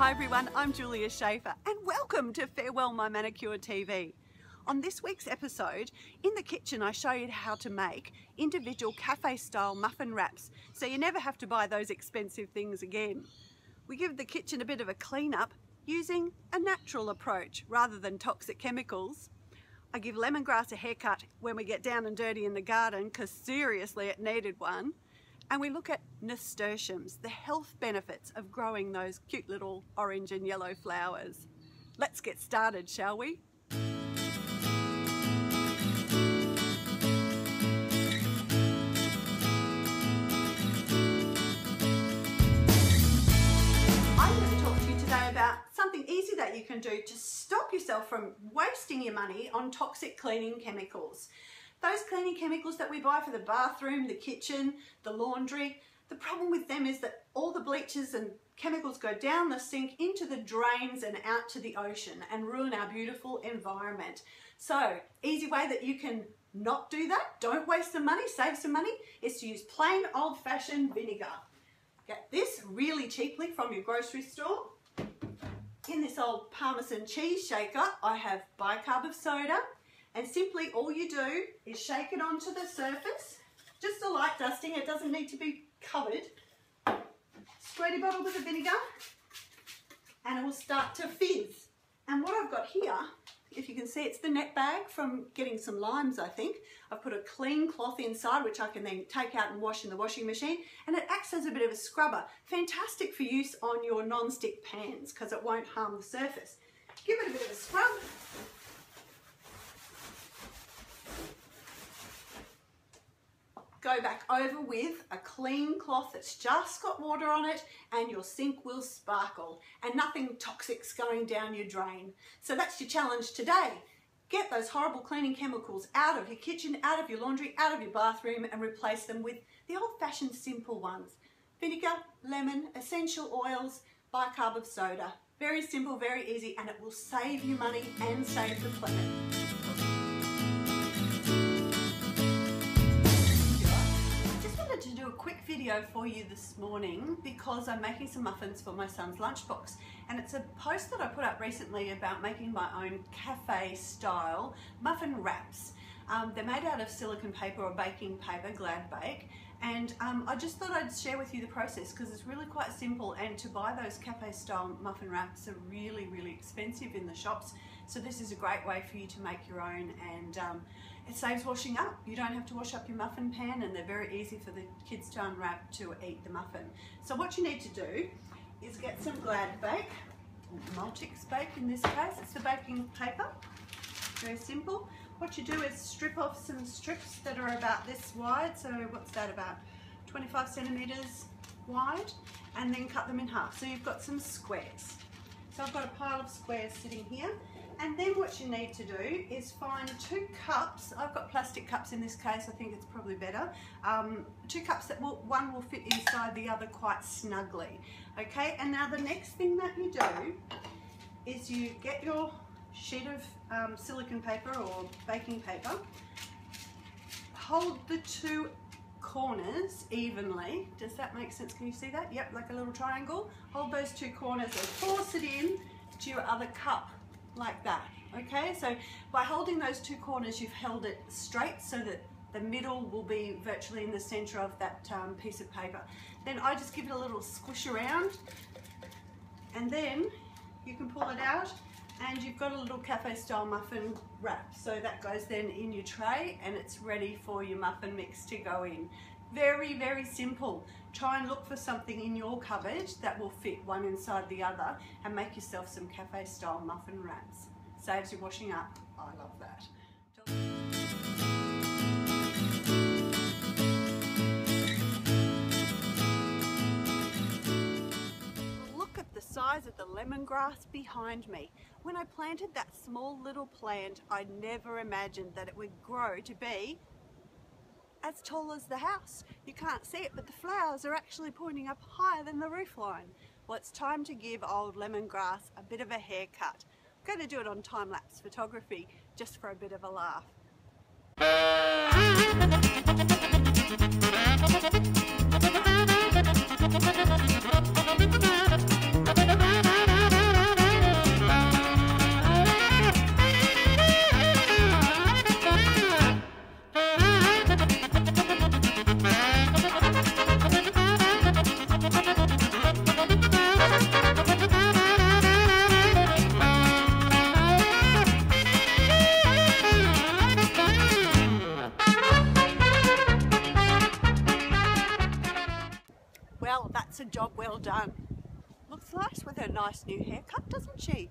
Hi everyone, I'm Julia Schaefer and welcome to Farewell My Manicure TV. On this week's episode, in the kitchen I show you how to make individual cafe style muffin wraps so you never have to buy those expensive things again. We give the kitchen a bit of a clean up using a natural approach rather than toxic chemicals. I give lemongrass a haircut when we get down and dirty in the garden because seriously it needed one. And we look at nasturtiums, the health benefits of growing those cute little orange and yellow flowers. Let's get started, shall we? I want to talk to you today about something easy that you can do to stop yourself from wasting your money on toxic cleaning chemicals. Those cleaning chemicals that we buy for the bathroom, the kitchen, the laundry, the problem with them is that all the bleaches and chemicals go down the sink into the drains and out to the ocean and ruin our beautiful environment. So, easy way that you can not do that, don't waste some money, save some money, is to use plain old-fashioned vinegar. Get this really cheaply from your grocery store. In this old Parmesan cheese shaker, I have bicarb of soda. And simply all you do is shake it onto the surface, just a light dusting, it doesn't need to be covered. Squirty bottle with the vinegar and it will start to fizz. And what I've got here, if you can see, it's the net bag from getting some limes, I think. I've put a clean cloth inside which I can then take out and wash in the washing machine, and it acts as a bit of a scrubber. Fantastic for use on your non-stick pans because it won't harm the surface. Give it a bit of a scrub. Go back over with a clean cloth that's just got water on it and your sink will sparkle and nothing toxic's going down your drain. So that's your challenge today. Get those horrible cleaning chemicals out of your kitchen, out of your laundry, out of your bathroom and replace them with the old-fashioned simple ones. Vinegar, lemon, essential oils, bicarb of soda. Very simple, very easy, and it will save you money and save the planet. To do a quick video for you this morning because I'm making some muffins for my son's lunchbox, and it's a post that I put up recently about making my own cafe style muffin wraps. They're made out of silicone paper or baking paper, Glad Bake, and I just thought I'd share with you the process because it's really quite simple, and to buy those cafe style muffin wraps are really expensive in the shops, so this is a great way for you to make your own, and it saves washing up. You don't have to wash up your muffin pan, and they're very easy for the kids to unwrap to eat the muffin. So what you need to do is get some Glad Bake, or Multix Bake in this case, it's the baking paper, very simple. What you do is strip off some strips that are about this wide, so what's that, about 25 centimeters wide, and then cut them in half. So you've got some squares. So I've got a pile of squares sitting here. And then what you need to do is find 2 cups. I've got plastic cups in this case, I think it's probably better. 2 cups that one will fit inside the other quite snugly. Okay, and now the next thing that you do is you get your sheet of silicone paper or baking paper, hold the 2 corners evenly. Does that make sense? Can you see that? Yep, like a little triangle. Hold those 2 corners and force it in to your other cup. Like that, okay? So by holding those 2 corners, you've held it straight so that the middle will be virtually in the center of that piece of paper. Then I just give it a little squish around, and then you can pull it out and you've got a little cafe style muffin wrap. So that goes then in your tray and it's ready for your muffin mix to go in. Very simple. Try and look for something in your cupboard that will fit one inside the other and make yourself some cafe style muffin wraps. Saves you washing up. I love that. Look at the size of the lemongrass behind me. When I planted that small little plant, I never imagined that it would grow to be as tall as the house. You can't see it, but the flowers are actually pointing up higher than the roof line. Well, it's time to give old lemongrass a bit of a haircut. I'm going to do it on time-lapse photography just for a bit of a laugh. that's a job well done. Looks nice with her nice new haircut, doesn't she?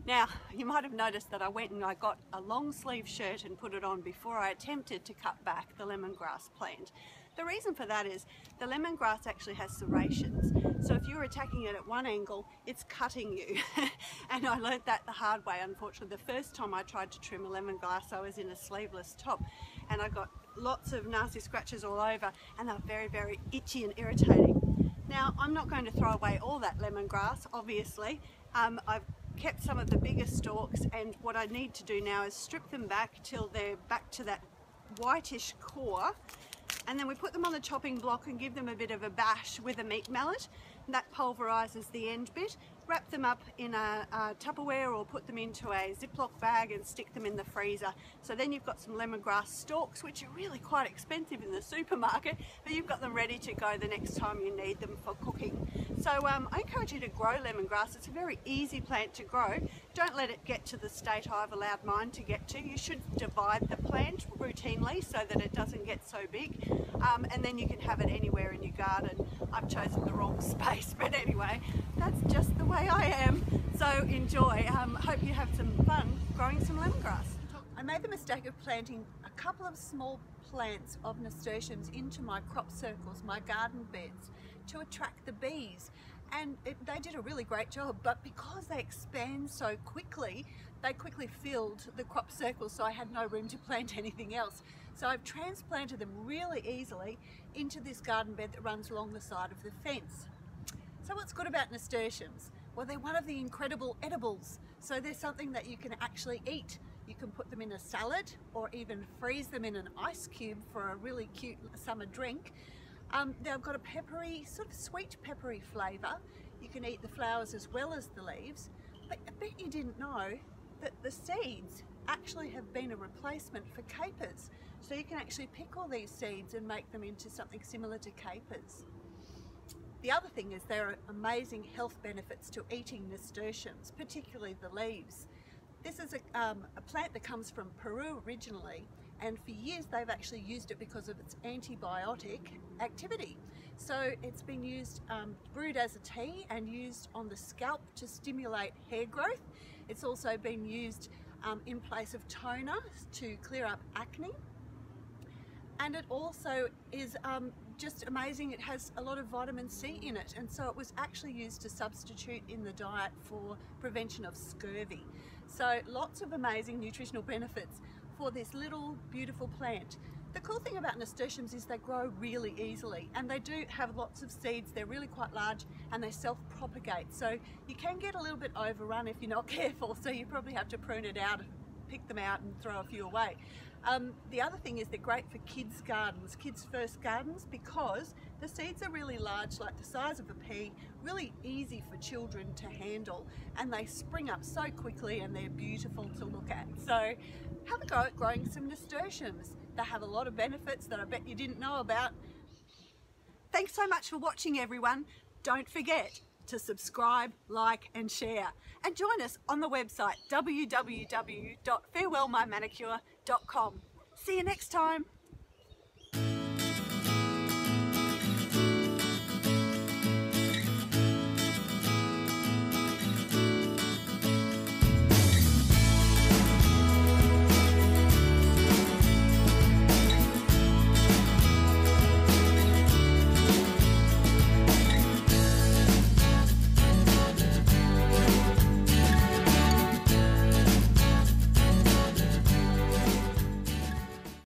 Now, you might have noticed that I went and I got a long sleeve shirt and put it on before I attempted to cut back the lemongrass plant. The reason for that is the lemongrass actually has serrations. So if you're attacking it at one angle, it's cutting you. And I learnt that the hard way, unfortunately. The first time I tried to trim a lemongrass, I was in a sleeveless top and I got lots of nasty scratches all over, and they're very, very itchy and irritating. Now, I'm not going to throw away all that lemongrass, obviously. I've kept some of the bigger stalks, and what I need to do now is strip them back till they're back to that whitish core, and then we put them on the chopping block and give them a bit of a bash with a meat mallet, and that pulverizes the end bit. Wrap them up in a Tupperware or put them into a Ziploc bag and stick them in the freezer. So then you've got some lemongrass stalks, which are really quite expensive in the supermarket, but you've got them ready to go the next time you need them for cooking. So I encourage you to grow lemongrass. It's a very easy plant to grow. Don't let it get to the state I've allowed mine to get to. You should divide the plant routinely so that it doesn't get so big, and then you can have it anywhere in your garden. I've chosen the wrong space, but anyway, that's just the way I am. So enjoy. Hope you have some fun growing some lemongrass. I made the mistake of planting a couple of small plants of nasturtiums into my crop circles, my garden beds, to attract the bees, and they did a really great job, but because they expand so quickly, they quickly filled the crop circles, so I had no room to plant anything else. So I've transplanted them really easily into this garden bed that runs along the side of the fence. So what's good about nasturtiums? Well, they're one of the incredible edibles, so they're something that you can actually eat. You can put them in a salad or even freeze them in an ice cube for a really cute summer drink. They've got a peppery, sort of sweet peppery flavour. You can eat the flowers as well as the leaves, but I bet you didn't know that the seeds actually have been a replacement for capers. So you can actually pick all these seeds and make them into something similar to capers. The other thing is there are amazing health benefits to eating nasturtiums, particularly the leaves. This is a plant that comes from Peru originally, and for years they've actually used it because of its antibiotic activity. So it's been used, brewed as a tea and used on the scalp to stimulate hair growth. It's also been used in place of toner to clear up acne. And it also is just amazing. It has a lot of vitamin C in it, and so it was actually used to substitute in the diet for prevention of scurvy. So lots of amazing nutritional benefits for this little beautiful plant. The cool thing about nasturtiums is they grow really easily, and they do have lots of seeds. They're really quite large and they self-propagate, so you can get a little bit overrun if you're not careful, so you probably have to prune it out, pick them out and throw a few away. The other thing is they're great for kids' gardens, kids' first gardens, because the seeds are really large, like the size of a pea, really easy for children to handle, and they spring up so quickly and they're beautiful to look at. So have a go at growing some nasturtiums. They have a lot of benefits that I bet you didn't know about. Thanks so much for watching, everyone. Don't forget to subscribe, like and share, and join us on the website www.farewellmymanicure.com. See you next time.